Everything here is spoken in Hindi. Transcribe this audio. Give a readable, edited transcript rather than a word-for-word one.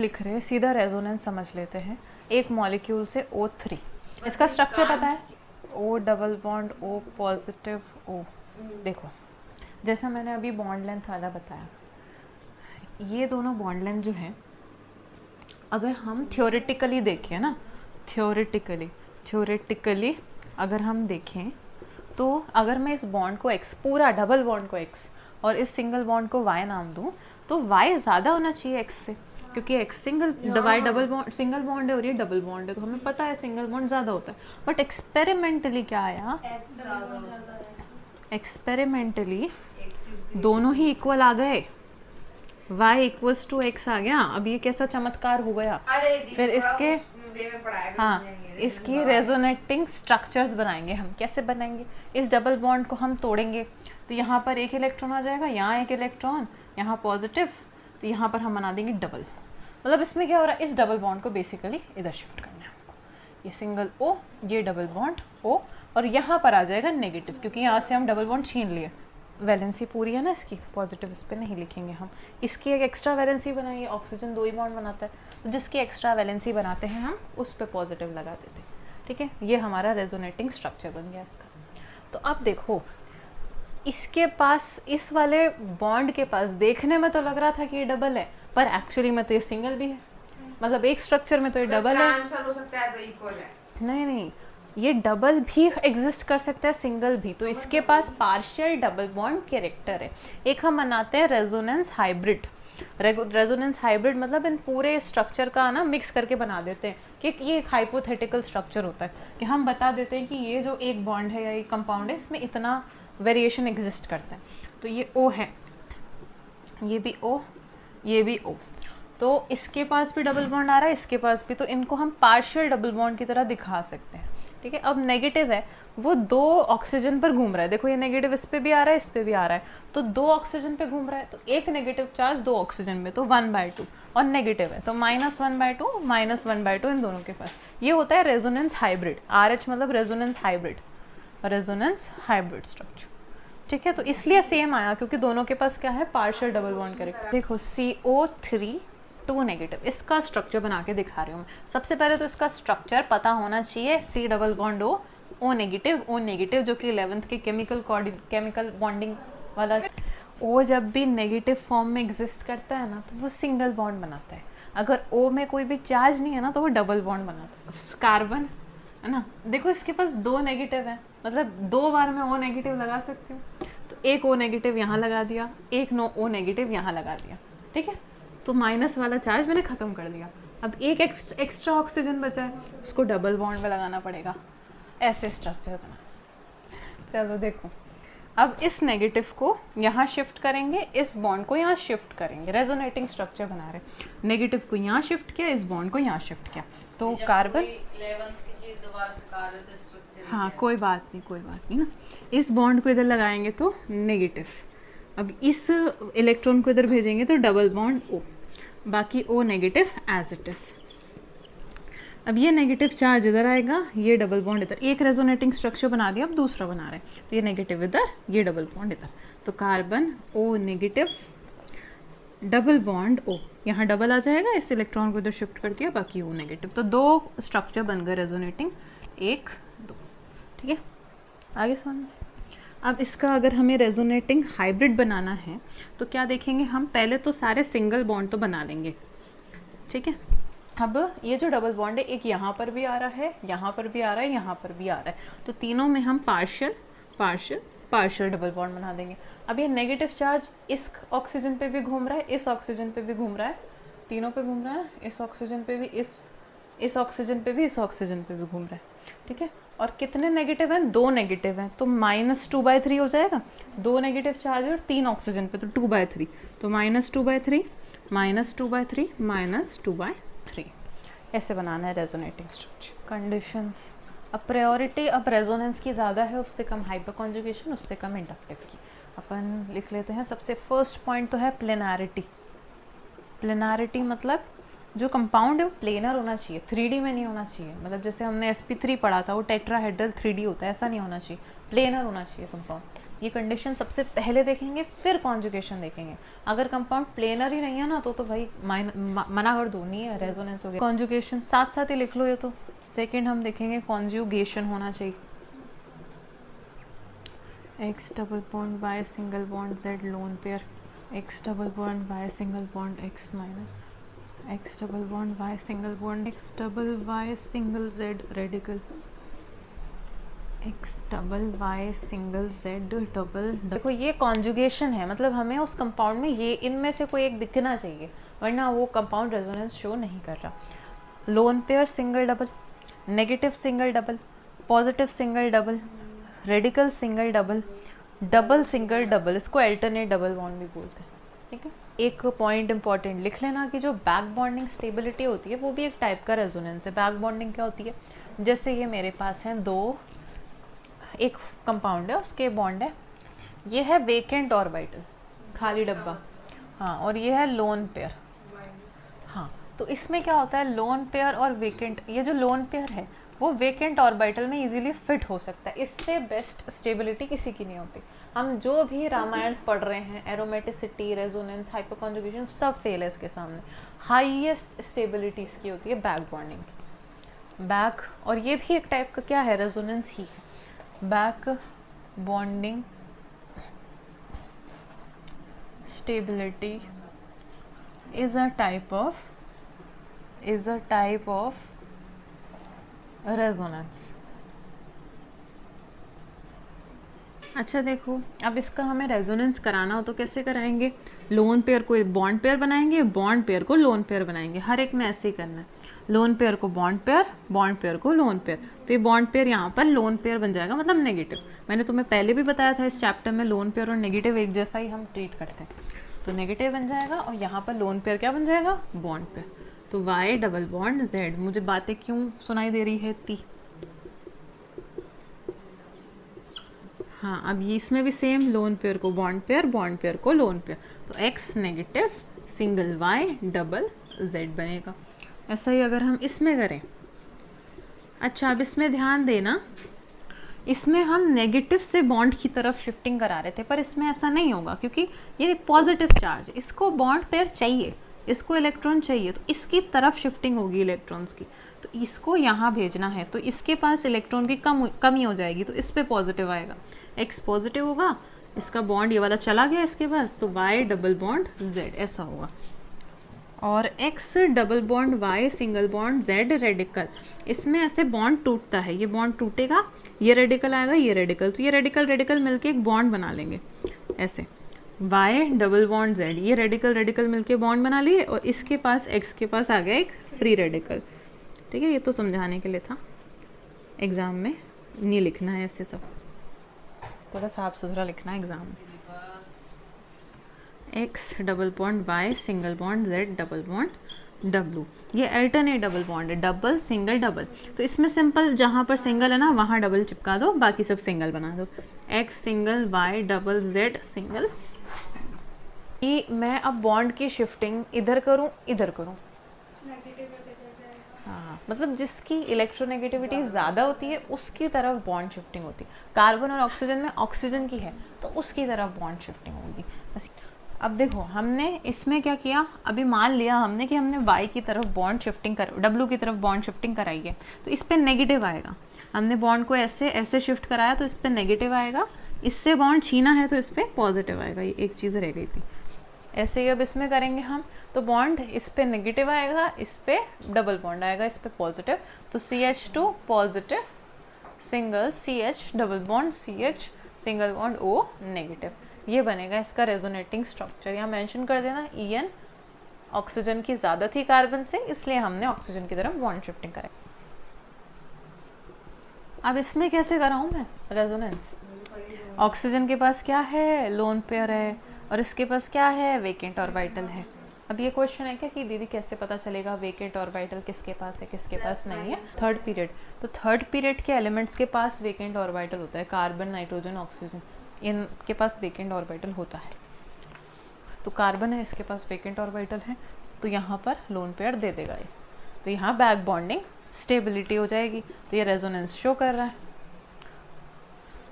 लिख रहे हैं, सीधा रेजोनेंस समझ लेते हैं। एक मॉलिक्यूल से O3, इसका स्ट्रक्चर पता है, O double bond O positive O। देखो जैसा मैंने अभी बॉन्ड लेंथ वाला बताया, ये दोनों बॉन्ड लेंथ जो है, अगर हम थ्योरेटिकली देखें ना, थ्योरेटिकली अगर हम देखें तो अगर मैं इस बॉन्ड को X, पूरा डबल बॉन्ड को X और इस सिंगल बॉन्ड को Y नाम दूँ तो Y ज़्यादा होना चाहिए X से, क्योंकि X single double bond, single bond है और ये डबल बॉन्ड है, तो हमें पता है सिंगल बॉन्ड ज़्यादा होता है। बट एक्सपेरिमेंटली क्या आया, एक्सपेरिमेंटली दोनों ही इक्वल आ गए, y इक्वल्स टू x आ गया। अब ये कैसा चमत्कार हो गया। फिर इसके हाँ, इसकी रेजोनेटिंग स्ट्रक्चर्स बनाएंगे हम। कैसे बनाएंगे, इस डबल बॉन्ड को हम तोड़ेंगे तो यहाँ पर एक इलेक्ट्रॉन आ जाएगा, यहाँ एक इलेक्ट्रॉन, यहाँ पॉजिटिव, तो यहाँ पर हम बना देंगे डबल। मतलब इसमें क्या हो रहा है, इस डबल बॉन्ड को बेसिकली इधर शिफ्ट करना है हमको, ये सिंगल O, ये डबल बॉन्ड O, और यहाँ पर आ जाएगा नेगेटिव, क्योंकि यहाँ से हम डबल बॉन्ड छीन लिए। वैलेंसी पूरी है ना इसकी, तो पॉजिटिव इस पर नहीं लिखेंगे हम। इसकी एक एक्स्ट्रा वैलेंसी बनाइए, ऑक्सीजन 2 ही बॉन्ड बनाता है, तो जिसकी एक्स्ट्रा वैलेंसी बनाते हैं हम उस पर पॉजिटिव लगा देते हैं। ठीक है, ये हमारा रेजोनेटिंग स्ट्रक्चर बन गया इसका। तो अब देखो, इसके पास, इस वाले बॉन्ड के पास देखने में तो लग रहा था कि ये डबल है, पर एक्चुअली में तो ये सिंगल भी है। मतलब एक स्ट्रक्चर में तो ये डबल है, हो सकता है तो इक्वल है। नहीं, ये डबल भी एग्जिस्ट कर सकता है, सिंगल भी। तो इसके पास पार्शियल डबल बॉन्ड कैरेक्टर है। एक हम मनाते हैं रेजोनेंस हाइब्रिड। रेजोनेंस हाइब्रिड मतलब इन पूरे स्ट्रक्चर का ना मिक्स करके बना देते हैं कि ये एक हाइपोथेटिकल स्ट्रक्चर होता है, कि हम बता देते हैं कि ये जो एक बॉन्ड है या एक कंपाउंड है, इसमें इतना वेरिएशन एग्जिस्ट करता है। तो ये O है, ये भी O, ये भी O, तो इसके पास भी डबल बॉन्ड आ रहा है, इसके पास भी, तो इनको हम पार्शियल डबल बॉन्ड की तरह दिखा सकते हैं। ठीक है, अब नेगेटिव है, वो 2 ऑक्सीजन पर घूम रहा है। देखो ये नेगेटिव इस पे भी आ रहा है, इस पे भी आ रहा है, तो 2 ऑक्सीजन पे घूम रहा है, तो एक नेगेटिव चार्ज 2 ऑक्सीजन में, तो 1/2, और नेगेटिव है तो -1/2, -1/2 इन दोनों के पास। ये होता है रेजोनेंस हाइब्रिड। RH मतलब resonance hybrid, resonance hybrid structure. ठीक है, तो इसलिए सेम आया क्योंकि दोनों के पास क्या है, पार्शियल डबल बॉन्ड कैरेक्टर। देखो CO3 2 नेगेटिव, इसका स्ट्रक्चर बना के दिखा रही हूँ मैं। सबसे पहले तो इसका स्ट्रक्चर पता होना चाहिए, C double bond O negative, जो कि 11th के केमिकल बॉन्डिंग वाला। O जब भी नेगेटिव फॉर्म में एग्जिस्ट करता है ना, तो वो सिंगल बॉन्ड बनाता है। अगर O में कोई भी चार्ज नहीं है ना, तो वो डबल बॉन्ड बनाता है। कार्बन है ना, देखो इसके पास 2 नेगेटिव है, मतलब 2 बार मैं O नेगेटिव लगा सकती हूँ। तो एक O नेगेटिव यहाँ लगा दिया, एक O नेगेटिव यहाँ लगा दिया। ठीक है, तो माइनस वाला चार्ज मैंने ख़त्म कर दिया। अब एक एक्स्ट्रा ऑक्सीजन बचा है, उसको डबल बॉन्ड में लगाना पड़ेगा। ऐसे स्ट्रक्चर बना। चलो देखो, अब इस नेगेटिव को यहाँ शिफ्ट करेंगे, इस बॉन्ड को यहाँ शिफ्ट करेंगे। रेजोनेटिंग स्ट्रक्चर बना रहे, नेगेटिव को यहाँ शिफ्ट किया, इस बॉन्ड को यहाँ शिफ्ट किया, तो कार्बन। हाँ कोई बात नहीं ना, इस बॉन्ड को इधर लगाएंगे तो नेगेटिव, अब इस इलेक्ट्रॉन को इधर भेजेंगे तो डबल बॉन्ड O, बाकी O negative as it is. अब ये नेगेटिव चार्ज इधर आएगा, ये डबल बॉन्ड इधर। एक रेजोनेटिंग स्ट्रक्चर बना दिया, अब दूसरा बना रहे हैं, तो ये नेगेटिव इधर, ये डबल बॉन्ड इधर, तो carbon O negative, double bond O, यहाँ डबल आ जाएगा, इस इलेक्ट्रॉन को इधर शिफ्ट कर दिया, बाकी O नेगेटिव। तो 2 स्ट्रक्चर बन गए रेजोनेटिंग, 1 2। ठीक है, आगे समझ। अब इसका अगर हमें रेजोनेटिंग हाइब्रिड बनाना है तो क्या देखेंगे हम, पहले तो सारे सिंगल बॉन्ड तो बना लेंगे। ठीक है, अब ये जो डबल बॉन्ड है, एक यहाँ पर भी आ रहा है, यहाँ पर भी आ रहा है, यहाँ पर भी आ रहा है, तो तीनों में हम पार्शियल डबल बॉन्ड बना देंगे। अब ये नेगेटिव चार्ज इस ऑक्सीजन पे भी घूम रहा है, इस ऑक्सीजन पे भी घूम रहा है, तीनों पे घूम रहा है, इस ऑक्सीजन पे भी, इस ऑक्सीजन पे भी, इस ऑक्सीजन पे भी घूम रहा है। ठीक है, और कितने नेगेटिव हैं, 2 नेगेटिव हैं, तो -2/3 हो जाएगा। 2 नेगेटिव चार्ज और 3 ऑक्सीजन पे, तो 2/3, तो -2/3, -2/3, -2/3। ऐसे बनाना है रेजोनेटिंग स्ट्रक्चर। कंडीशंस, अब प्रायोरिटी अब रेजोनेंस की ज़्यादा है, उससे कम हाइपर कॉन्जुगेशन, उससे कम इंडक्टिव की। अपन लिख लेते हैं। सबसे फर्स्ट पॉइंट तो है प्लेनारिटी। प्लेनारिटी मतलब जो कंपाउंड है वो प्लेनर होना चाहिए, 3D में नहीं होना चाहिए। मतलब जैसे हमने sp3 पढ़ा था वो टेट्राहेड्रल 3D होता है, ऐसा नहीं होना चाहिए, प्लेनर होना चाहिए कंपाउंड। ये कंडीशन सबसे पहले देखेंगे, फिर कॉन्जुगेशन देखेंगे। अगर कंपाउंड प्लेनर ही नहीं है ना तो भाई मना कर दो, नहीं है, रेजोनेंस हो गया। कॉन्जुगेशन साथ साथ ही लिख लो ये तो। सेकेंड हम देखेंगे कॉन्जुगेशन होना चाहिए। x double bond y single bond z lone pair, x double bond y single bond x minus, x double bond y single bond x double y single z radical, x double y single z double. देखो ये कॉन्जुगेशन है, मतलब हमें उस कंपाउंड में ये इनमें से कोई एक दिखना चाहिए, वरना वो कंपाउंड रेजोनेंस शो नहीं कर रहा। Lone pair single double, negative single double, positive single double, radical single double, double single double, इसको अल्टरनेट डबल बॉन्ड भी बोलते हैं, ठीक है। एक पॉइंट इंपॉर्टेंट लिख लेना कि जो बैक बॉन्डिंग स्टेबिलिटी होती है वो भी एक टाइप का रेजोनेंस है। बैक बॉन्डिंग क्या होती है, जैसे ये मेरे पास है दो, एक कंपाउंड है उसके बॉन्ड है, ये है वेकेंट ऑर्बिटल, खाली डब्बा, हाँ, और ये है लोन पेयर, हाँ। तो इसमें क्या होता है, लोन पेयर और वेकेंट, ये जो लोन पेयर है वो वेकेंट ऑर्बिटल में इजीली फिट हो सकता है, इससे बेस्ट स्टेबिलिटी किसी की नहीं होती। हम जो भी रामायण पढ़ रहे हैं, एरोमेटिसिटी, रेजोनेंस, हाइपरकॉन्जुगेशन, सब फेल है इसके सामने। हाईएस्ट स्टेबिलिटी इसकी होती है बैक बॉन्डिंग की। बैक, और ये भी एक टाइप का क्या है, रेजोनेंस ही है। Back bonding stability is a type of resonance। अच्छा देखो, अब इसका हमें रेजोनेंस कराना हो तो कैसे कराएंगे, लोन पेयर को बॉन्ड पेयर बनाएंगे, बॉन्ड पेयर को लोन पेयर बनाएंगे, हर एक में ऐसे ही करना है। लोन पेयर को बॉन्ड पेयर को लोन पेयर, तो ये बॉन्ड पेयर यहाँ पर लोन पेयर बन जाएगा, मतलब नेगेटिव। मैंने तुम्हें पहले भी बताया था इस चैप्टर में लोन पेयर और नेगेटिव एक जैसा ही हम ट्रीट करते हैं, तो नेगेटिव बन जाएगा, और यहाँ पर लोन पेयर क्या बन जाएगा, बॉन्ड पेयर। तो y डबल बॉन्ड z, मुझे बातें क्यों सुनाई दे रही है इतनी, हाँ। अब ये इसमें भी सेम, लोन पेयर को बॉन्ड पेयर को लोन पेयर, तो x negative single y double z बनेगा। ऐसा ही अगर हम इसमें करें, अच्छा अब इसमें ध्यान देना, इसमें हम नेगेटिव से बॉन्ड की तरफ शिफ्टिंग करा रहे थे, पर इसमें ऐसा नहीं होगा क्योंकि ये पॉजिटिव चार्ज, इसको बॉन्ड पेयर चाहिए, इसको इलेक्ट्रॉन चाहिए, तो इसकी तरफ शिफ्टिंग होगी इलेक्ट्रॉन्स की, तो इसको यहाँ भेजना है, तो इसके पास इलेक्ट्रॉन की कमी हो जाएगी, तो इस पे पॉजिटिव आएगा, x पॉजिटिव होगा, इसका बॉन्ड ये वाला चला गया इसके पास, तो y डबल बॉन्ड z ऐसा होगा। और x double bond y single bond z radical, इसमें ऐसे बॉन्ड टूटता है, ये बॉन्ड टूटेगा, ये रेडिकल आएगा, ये रेडिकल, तो ये रेडिकल मिलके एक बॉन्ड बना लेंगे ऐसे, y डबल बॉन्ड z, ये रेडिकल मिलके बॉन्ड बना लिए, और इसके पास x के पास आ गया एक फ्री रेडिकल, ठीक है। ये तो समझाने के लिए था, एग्ज़ाम में नहीं लिखना है ऐसे, सब थोड़ा साफ सुथरा लिखना है एग्ज़ाम में। x double bond y single bond z double bond w, ये अल्टरनेट डबल बॉन्ड है, डबल सिंगल डबल, तो इसमें सिंपल जहाँ पर सिंगल है ना वहाँ डबल चिपका दो, बाकी सब सिंगल बना दो, x single y double z single. कि मैं अब बॉन्ड की शिफ्टिंग इधर करूँ इधर करूँ, हाँ, मतलब जिसकी इलेक्ट्रोनेगेटिविटी ज़्यादा होती है उसकी तरफ बॉन्ड शिफ्टिंग होती है। कार्बन और ऑक्सीजन में ऑक्सीजन की है तो उसकी तरफ बॉन्ड शिफ्टिंग होगी। अब देखो हमने इसमें क्या किया, अभी मान लिया हमने कि हमने y की तरफ बॉन्ड शिफ्टिंग w की तरफ बॉन्ड शिफ्टिंग कराई है, तो इस पर नेगेटिव आएगा। हमने बॉन्ड को ऐसे शिफ्ट कराया तो इस पर नेगेटिव आएगा, इससे बॉन्ड छीना है तो इस पर पॉजिटिव आएगा, ये एक चीज़ रह गई थी। ऐसे ही अब इसमें करेंगे हम, तो बॉन्ड इस पे नेगेटिव आएगा, इस पे डबल बॉन्ड आएगा, इस पे पॉजिटिव, तो CH2 positive single CH double bond CH single bond O negative, ये बनेगा इसका रेजोनेटिंग स्ट्रक्चर। यहाँ मेंशन कर देना EN ऑक्सीजन की ज़्यादा थी कार्बन से, इसलिए हमने ऑक्सीजन की तरफ बॉन्ड शिफ्टिंग कराई। अब इसमें कैसे कराऊँ मैं रेजोनेंस, ऑक्सीजन के पास क्या है, लोन पेयर है, और इसके पास क्या है, वेकेंट ऑर्बिटल है। अब ये क्वेश्चन है क्या कि दीदी कैसे पता चलेगा वेकेंट ऑर्बिटल किसके पास है किसके पास नहीं है। थर्ड पीरियड, तो थर्ड पीरियड के एलिमेंट्स के पास वेकेंट ऑर्बिटल होता है, कार्बन नाइट्रोजन ऑक्सीजन इनके पास वेकेंट ऑर्बिटल होता है। तो कार्बन है इसके पास वेकेंट ऑर्बिटल है, तो यहाँ पर लोन पेयर दे देगा ये, तो यहाँ बैक बॉन्डिंग स्टेबिलिटी हो जाएगी। तो ये रेजोनेंस शो कर रहा है।